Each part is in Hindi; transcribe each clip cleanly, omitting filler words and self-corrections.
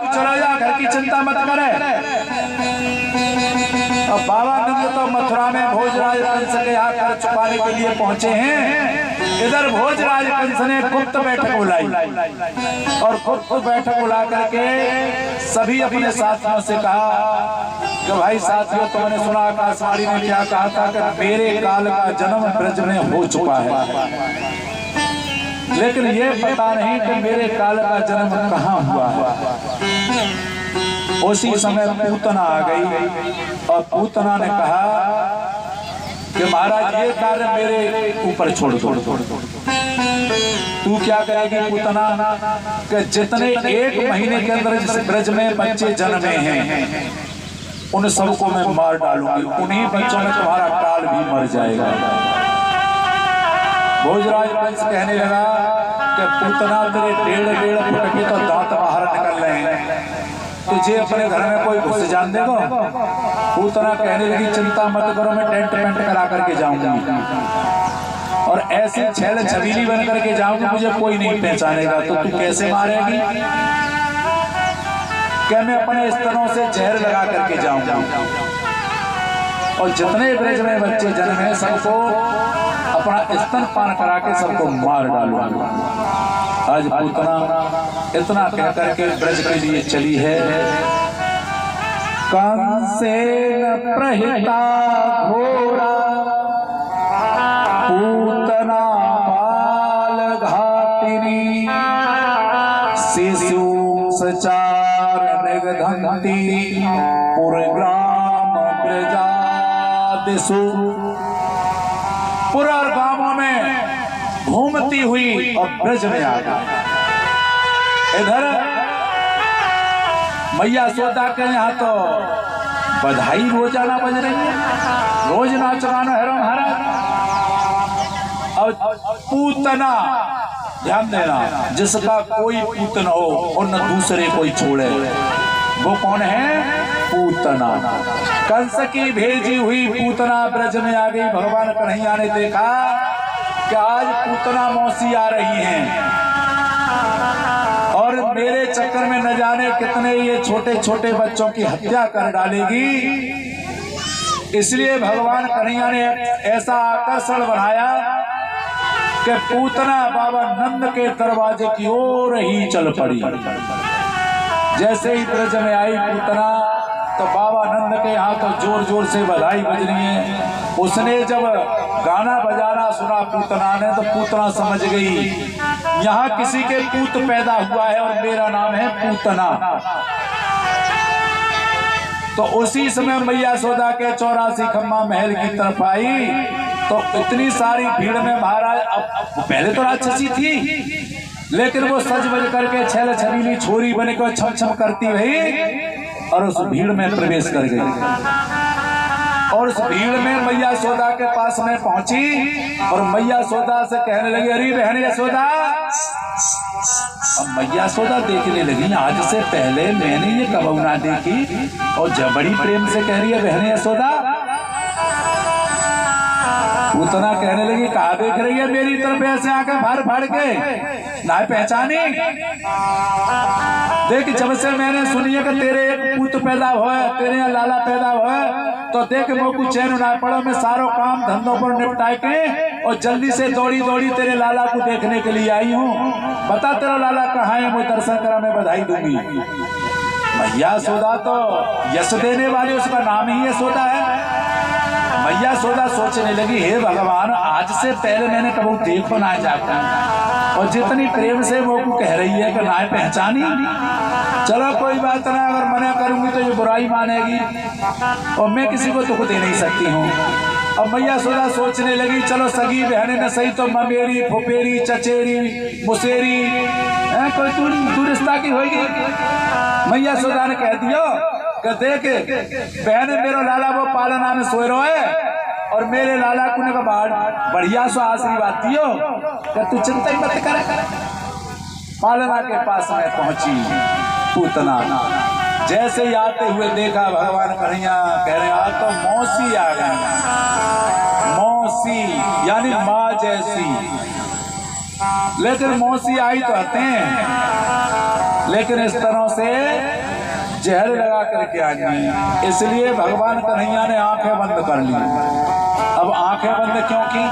चला जा, घर की चिंता मत करे। अब बाबा नंद तो मथुरा में भोजराज कंस के यहाँ कर छुपाने के लिए पहुंचे हैं। इधर भोजराज कंस ने गुप्त बैठक बुलाई और गुप्त बैठक बुला करके सभी अपने साथियों से कहा कि भाई साथियों, तुमने सुना आकाशवाणी ने क्या कहा था कि मेरे काल का जन्म ब्रज में हो चुका है, लेकिन ये पता नहीं कि मेरे काल का जन्म कहाँ हुआ है। उसी समय पूतना आ गई और पूतना ने कहा कि महाराज ये कार्य मेरे ऊपर छोड़ दो। तू क्या करेगी पूतना? कि जितने एक महीने के अंदर जिस ब्रज में बच्चे जन्मे हैं उन सबको मैं मार डालूंगी, उन्हीं बच्चों में तुम्हारा काल भी मर जाएगा। भोजराज कंस कहने लगा कि पूतना, तेरे डेढ़ फुट के तो दांत बाहर निकल रहे हैं, तुझे अपने घर में कोई घुस जान देगा? पूतना कहने लगी चिंता मत करो, मैं टेंट पेंट करा करके जाऊंगी और ऐसे छैल छबीली बन करके जाऊंगी, मुझे कोई नहीं पहचानेगा। तो तू कैसे मारेगी? क्या मैं अपने स्तनों से जहर लगा करके जाऊंगा और जितने ब्रज में बच्चे जन्मे हैं सबको अपना स्तन पान करा के सबको मार डालूंगा। आज पूतना इतना कह करके ब्रज के लिए चली है। कंसेन प्रहिता घोरा पूतना बाल घातिनी शिशु सचार निगधंती पुरग्राम ब्रजादिषु। पूरा गांवों में घूमती हुई और ब्रज में आ गई। इधर मैया यशोदा के यहाँ तो बधाई रोजाना बज रही है, रोज नाच गाना है महाराज। और पूतना, ध्यान देना, जिसका कोई पूत न हो और न दूसरे कोई छोड़े, वो कौन है? पूतना। कंस की भेजी हुई पूतना ब्रज में आ गई। भगवान कन्हैया ने देखा कि आज पूतना मौसी आ रही हैं और मेरे चक्कर में न जाने कितने ये छोटे छोटे बच्चों की हत्या कर डालेगी। इसलिए भगवान कन्हैया ने ऐसा आकर्षण बनाया कि पूतना बाबा नंद के दरवाजे की ओर ही चल पड़ी। जैसे ही ब्रज में आई पूतना तो बाबा नंद के यहाँ तो जोर जोर से बधाई बज रही है। उसने जब गाना बजाना सुना पूतना ने तो पूतना समझ गई यहाँ किसी के पूत पैदा हुआ है और मेरा नाम है पूतना। तो उसी समय मैया यशोदा के 84 खम्मा महल की तरफ आई तो इतनी सारी भीड़ में महाराज, अब पहले तो राक्षसी थी लेकिन वो सज बज करके छैल छबीली छोरी बने को छम छम करती रही और उस भीड़ में प्रवेश कर गई। और उस भीड़ में मैया यशोदा के पास में पहुंची और मैया यशोदा से कहने लगी, अरे बहन यशोदा। अब मैया यशोदा देखने लगी, आज से पहले मैंने ये कबू ना देखी, और जब बड़ी प्रेम से कह रही है बहन यशोदा। पूतना कहने लगी, कहा देख रही है मेरी तरफ ऐसे आकर फाड़ फाड़ के, ना पहचानी? देख, जब से मैंने सुनी है कि तेरे एक पुत्र पैदा हुआ है, तेरे यहाँ लाला पैदा हुआ है, तो देख मैं कुछ चैन ना पड़ो, मैं सारों काम धंधों पर निपटा के और जल्दी से दौड़ी दौड़ी तेरे लाला को देखने के लिए आई हूँ। बता तेरा लाला कहाँ है, मैं दर्शन करा, मैं बधाई दूंगी। मैया यशोदा तो यश देने वाली, उसका नाम ही यशोदा है। मैया यशोदा सोचने लगी, हे भगवान, आज से पहले मैंने कभी देखो ना जाकर, और जितनी प्रेम से वो कह रही है कि ना पहचानी। चलो कोई बात ना, अगर मना करूंगी तो ये बुराई मानेगी और मैं किसी को दुख दे नहीं सकती हूँ। अब मैया यशोदा सोचने लगी, चलो सगी बहने न सही तो ममेरी फुफेरी चचेरी मुसेरी कोई तू रिश्ता की होगी। मैया यशोदा ने कह दियो कि देख बहन, मेरा लाला वो पालना में सोए रहो है और मेरे लाला को ने बढ़िया सो आशीर्वाद दियो कि तू चिंता ही मत कर। पालना के पास में पहुंची पूतना। जैसे ही आते हुए देखा भगवान कन्हैया कह रहे आज तो मौसी आ गई। मौसी यानी माँ जैसी, लेकिन मौसी आई तो आते हैं, लेकिन इस तरह से जहर लगा करके आई, इसलिए भगवान कन्हैया ने आंखें बंद कर ली। अब आंखें बंद क्यों की?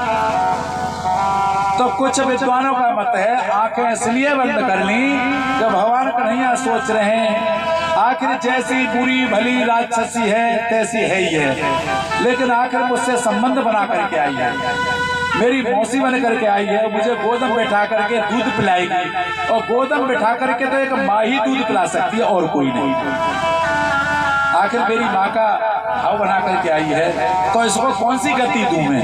तो कुछ विद्वानों का मत है आंखें इसलिए बंद कर ली कि भगवान कन्हैया सोच रहे हैं आखिर जैसी बुरी भली राक्षसी है तैसी है ही है, लेकिन आखिर मुझसे संबंध बना करके आई है, मेरी मौसी बन करके आई है, मुझे गोदम बैठा करके दूध पिलाएगी, और गोदम बैठा करके तो एक माँ ही दूध पिला सकती है और कोई नहीं। आखिर मेरी माँ का भाव बना करके आई है, तो इसको कौन सी गति दूं मैं?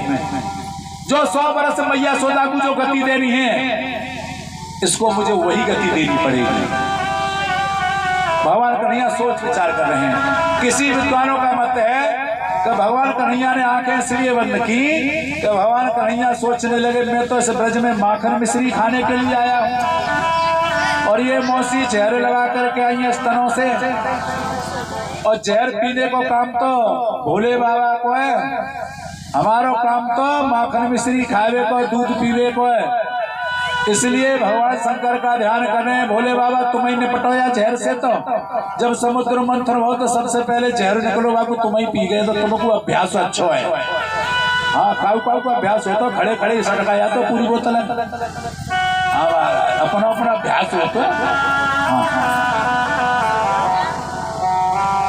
जो 100 बरस मैया सोदा को जो गति देनी है, इसको मुझे वही गति देनी पड़ेगी। भगवान कन्हैया सोच विचार कर रहे हैं। किसी विद्वानों का मत है कि भगवान कन्हैया ने आंखें इसलिए बंद की कि भगवान कन्हैया सोचने लगे मैं तो इस ब्रज में माखन मिश्री खाने के लिए आया हूँ, और ये मौसी जहर लगा करके आई है स्तनों से, और जहर पीने को काम तो भोले बाबा को है, हमारो काम तो माखन मिश्री खावे को, दूध पीवे को है। इसलिए भगवान शंकर का ध्यान करें, भोले बाबा तुम्हें निपटोया जहर से, तो जब समुद्र मंथन हो तो सबसे पहले जहर निकलो बाबू तुम्हें पी गए, तो तुमको अभ्यास अच्छा है। हाँ, काऊ काऊ का अभ्यास हो तो खड़े खड़े सटकाया तो पूरी बोतल है, अपना अपना अभ्यास हो तो।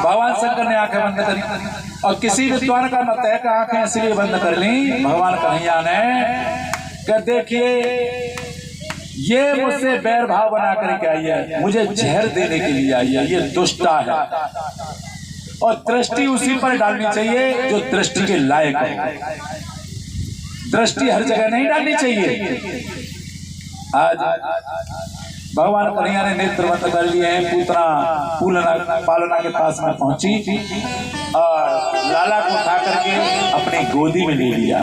भगवान शंकर ने आंखें बंद करी, और किसी विद्वान का मत है कि आंखें इसलिए बंद कर ली भगवान कन्हैया ने कि देखिए ये मुझसे बैर भाव बना करके आई है, मुझे जहर देने के लिए आई है, ये दुष्टा है, और दृष्टि उसी पर डालनी चाहिए जो दृष्टि के लायक है। दृष्टि हर जगह नहीं डालनी चाहिए। आज भगवान कन्हैया ने नेत्र बंद कर लिए हैं, पूतना पालना के पास में पहुंची और लाला को उठा करके अपनी गोदी में ले लिया,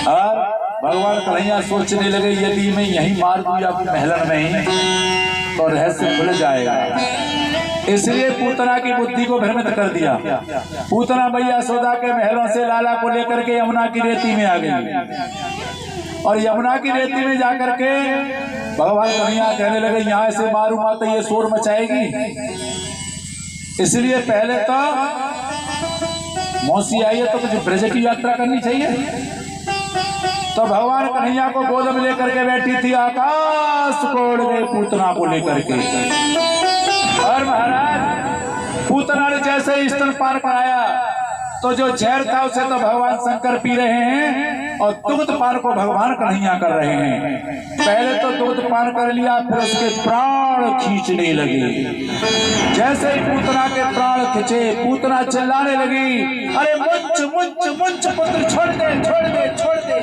और भगवान कन्हैया सोचने लगे यदि मैं यहीं मार दूं या महलन में ही तो रहस्य खुल जाएगा। इसलिए पूतना की बुद्धि को भ्रमित कर दिया। पूतना मैया सोदा के महलों से लाला को लेकर के यमुना की रेती में आ गई, और यमुना की रेती में जाकर के भगवान कन्हैया कहने लगे यहाँ से मारूंगा तो ये शोर मचाएगी, इसलिए पहले तो मौसी आई है तो कुछ ब्रज की यात्रा करनी चाहिए। तो भगवान कन्हैया को गोद में लेकर के बैठी थी, आकाश को उड़ गए पूतना को लेकर के, और महाराज पूतना ने जैसे ही स्तनपान कराया तो जो जहर था उसे तो भगवान शंकर पी रहे हैं, और दुग्ध पान को भगवान कन्हैया कर रहे हैं। पहले तो दुग्ध पान कर लिया, फिर उसके प्राण खींचने लगे। जैसे ही पूतना के प्राण खींचे, पूतना चिल्लाने लगी, अरे मुंच मुंच मुंच पुत्र छोड़ दे छोड़ दे छोड़ दे।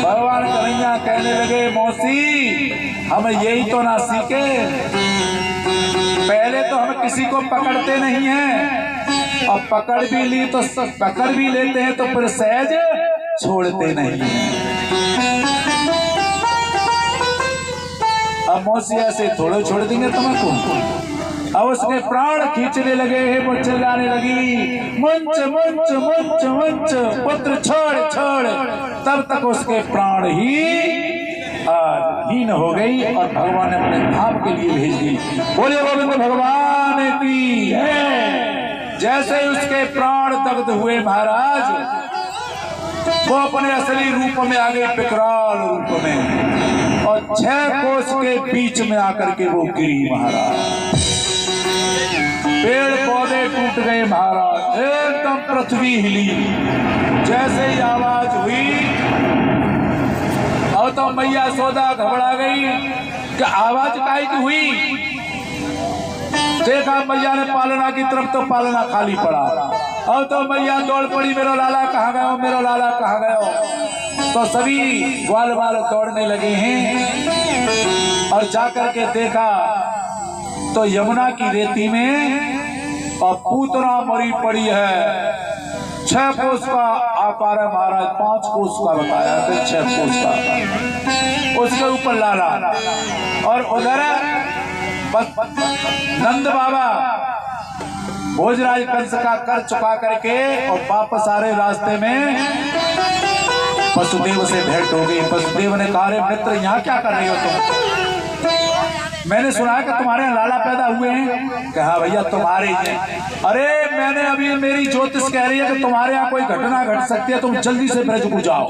भगवान कन्हैया कहने लगे मौसी हम यही तो ना सीखे, पहले तो हम किसी को पकड़ते नहीं हैं, और पकड़ भी ली तो पकड़ भी लेते हैं तो फिर सहज छोड़ते नहीं। अब मौसी ऐसे थोड़े छोड़ देंगे तुमको। अब उसके प्राण खींचने लगे हैं, वो चिल्लाने लगी मुंच मुंच मुंच मुंच पुत्र छोड़ छोड़, तब तक उसके प्राण ही हीन हो गई, और भगवान ने अपने धाम के लिए भेज दी। बोले गोविंद भगवान की है। जैसे ही उसके प्राण दग्ध हुए महाराज, वो अपने असली रूप में आ गई, विकराल रूप में, और 6 कोस के बीच में आकर के वो गिरी महाराज। पेड़ पौधे टूट गए महाराज, एकदम पृथ्वी हिली। जैसे ही आवाज हुई और तो मैया सोदा घबरा गई कि आवाज काहे की हुई। देखा मैया ने पालना की तरफ, तो पालना खाली पड़ा। अब तो मैया दौड़ पड़ी, मेरो लाला कहाँ गए हो, मेरो लाला कहाँ गए हो। तो सभी ग्वाल बाल दौड़ने लगे हैं, और जाकर के देखा तो यमुना की रेती में और पूतना मरी पड़ी है। 6 कोस का आकार है महाराज, 5 कोस का बताया तो 6 कोस का, उसके ऊपर लाला, और उधर नंद बाबा भोजराज कंस का कर चुका करके और वापस आ रहे रास्ते में वसुदेव से भेंट हो गई। वसुदेव ने कहा, रे मित्र यहाँ क्या कर रहे हो तुम? मैंने सुना है कि तुम्हारे लाला पैदा हुए हैं। कहा भैया तुम्हारे ही हैं। अरे मैंने अभी मेरी ज्योतिष कह रही है कि तुम्हारे यहाँ कोई घटना घट सकती है, तुम जल्दी से ब्रज को जाओ।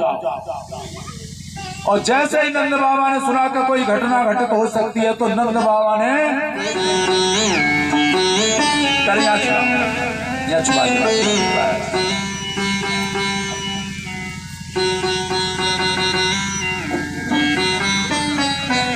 और जैसे ही नंद बाबा ने सुना कि कोई घटना घटित हो सकती है तो नंद बाबा ने छुपा